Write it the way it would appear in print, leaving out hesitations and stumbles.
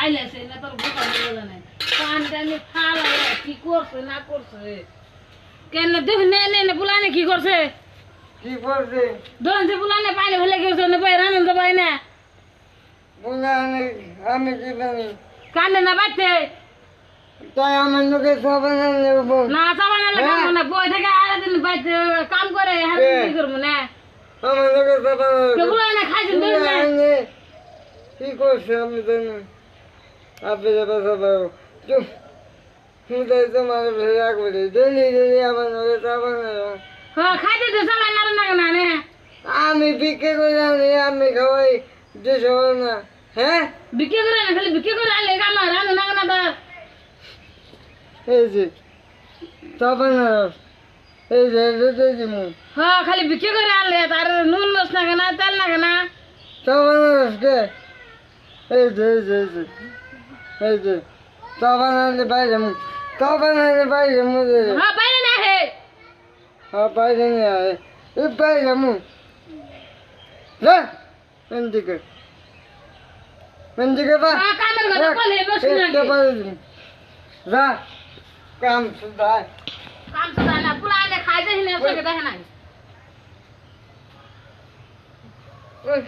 চাইলেছে না তোর বোকা বলে না পানটা আমি ফালাই কি করছে না করছে কেন দেখ নে নে নে বুলানে কি করছে কি করছে দোন যে বুলানে পানি ফেলে গেছে না ভাই রানন তো ভাই না বুঝানে আমি কি জানি কান্দে না বাইতে তাই আমার লোকে সাবান নেব না সাবান লাগা না বই থেকে আরে দিন বাইতে কাম করে হাত কি করব না আমার লোকে সাবান কে বুলানে খাইছেন দেন না কি করছে আমি জানি আপনি যাবে সাবান চুপ মুদাই তোমার ভেড়া করে ডেলি ডেলি আমার লোকে সাবান হ্যাঁ খাইতে তো সাবান না না না আমি বিক্রি করে আনি আমি খাওয়াই যে সবাই না হ্যাঁ বিক্রি করে না খালি বিক্রি করে আনলে আমার রানন না না এই যে সাবান এই যে রেতে দিমু হ্যাঁ খালি বিক্রি করে আনলে তার নুন মস না কেনা তেল না কেনা সাবান কে এই যে এই যে এই যে সাবান আনলে বাইরে মু সাবান আনলে বাইরে মু হ্যাঁ বাইরে না হে হ্যাঁ বাইরে নিয়ে আয় এই বাইরে মু যা এদিকে এদিকে বা হ্যাঁ কামের কথা বলে বসে না একটা বাইরে দিন যা কাম সুদাই কাম তো না পুলানে খাইতে হিনে সকে দেখে নাই ওই